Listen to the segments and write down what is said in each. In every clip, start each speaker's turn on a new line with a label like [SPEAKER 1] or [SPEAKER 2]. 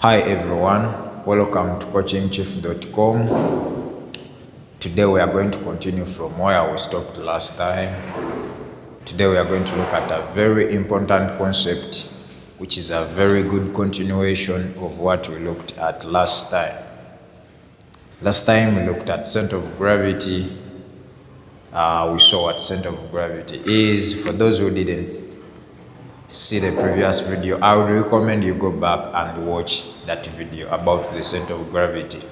[SPEAKER 1] Hi everyone, welcome to coachingchief.com. Today we are going to continue from where we stopped last time. Today we are going to look at a very important concept, which is a very good continuation of what we looked at last time. Last time we looked at center of gravity. We saw what center of gravity is. For those who didn't see the previous video, I would recommend you go back and watch that video about the center of gravity.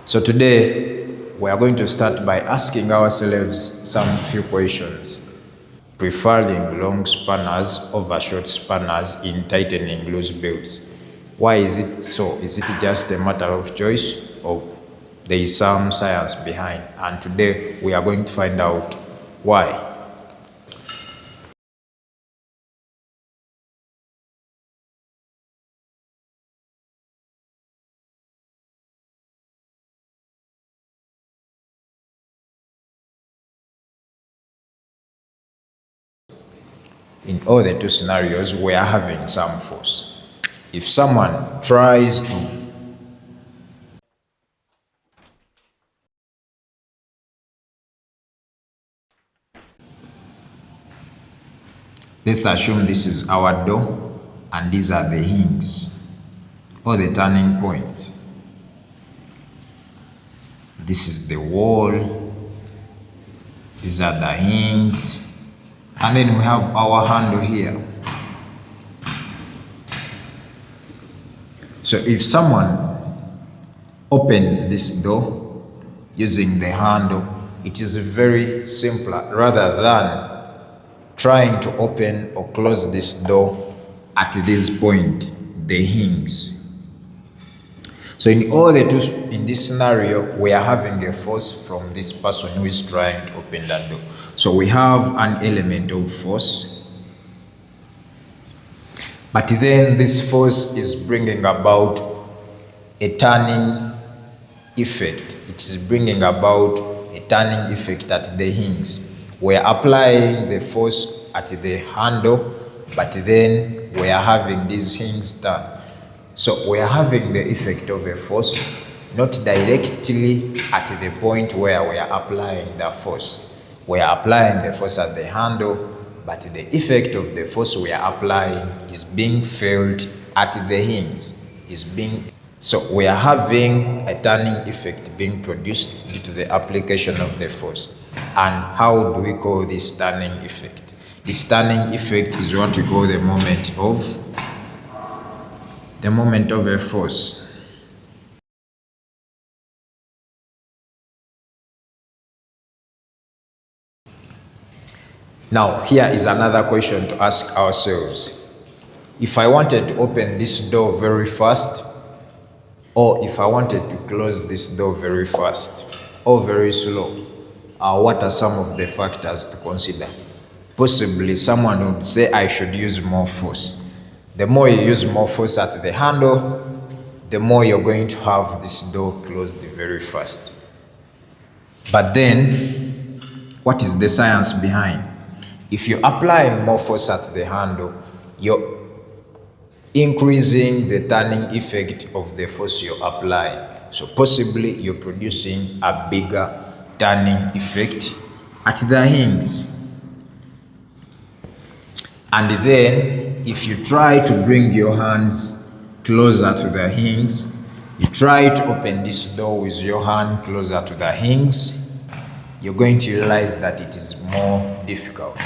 [SPEAKER 1] So today we are going to start by asking ourselves some few questions, preferring long spanners over short spanners in tightening loose belts. Why is it so? Is it just a matter of choice, or there is some science behind? And today we are going to find out why. In all the two scenarios, we are having some force. If someone tries to let's assume this is our door and these are the hinges or the turning points. This is the wall, these are the hinges, and then we have our handle here. So if someone opens this door using the handle, it is very simpler rather than trying to open or close this door at this point, the hinge. So in this scenario, we are having a force from this person who is trying to open that door. So we have an element of force, but then this force is bringing about a turning effect. It is bringing about a turning effect at the hinge. We are applying the force at the handle, but then we are having this hinge turn. So we are having the effect of a force, not directly at the point where we are applying the force. We are applying the force at the handle, but the effect of the force we are applying is being felt at the hinge. So we are having a turning effect being produced due to the application of the force. And how do we call this turning effect? This turning effect is what we call the moment of a force. Now, here is another question to ask ourselves. If I wanted to open this door very fast, or if I wanted to close this door very fast or very slow, what are some of the factors to consider? Possibly someone would say I should use more force. The more you use more force at the handle, the more you're going to have this door closed very fast. But then, what is the science behind? If you're applying more force at the handle, you're increasing the turning effect of the force you're applying. So possibly you're producing a bigger turning effect at the hinge. And then if you try to bring your hands closer to the hinge, you try to open this door with your hand closer to the hinge, you're going to realize that it is more difficult.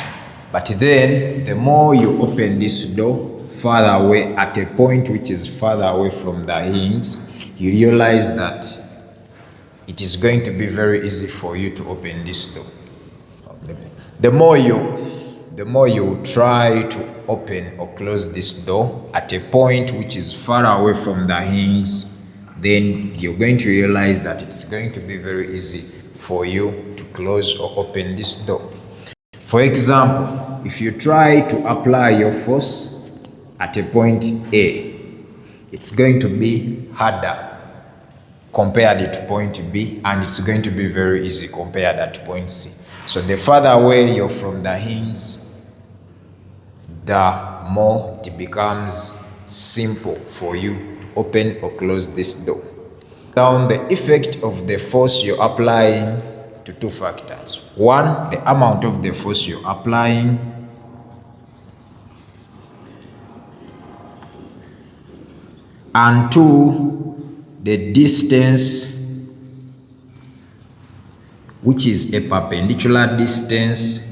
[SPEAKER 1] But then the more you open this door farther away, at a point which is farther away from the hinge, you realize that it is going to be very easy for you to open this door. The more you try to open or close this door at a point which is far away from the hinge, then you're going to realize that it's going to be very easy for you to close or open this door. For example, if you try to apply your force at a point A, it's going to be harder compared to point B, and it's going to be very easy compared at point C. So the farther away you're from the hinge, the more it becomes simple for you to open or close this door. Down the effect of the force you're applying to two factors. One, the amount of the force you're applying. And two, the distance, which is a perpendicular distance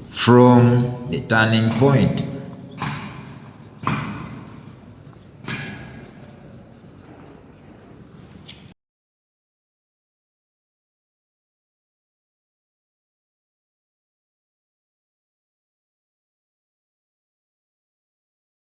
[SPEAKER 1] from the turning point.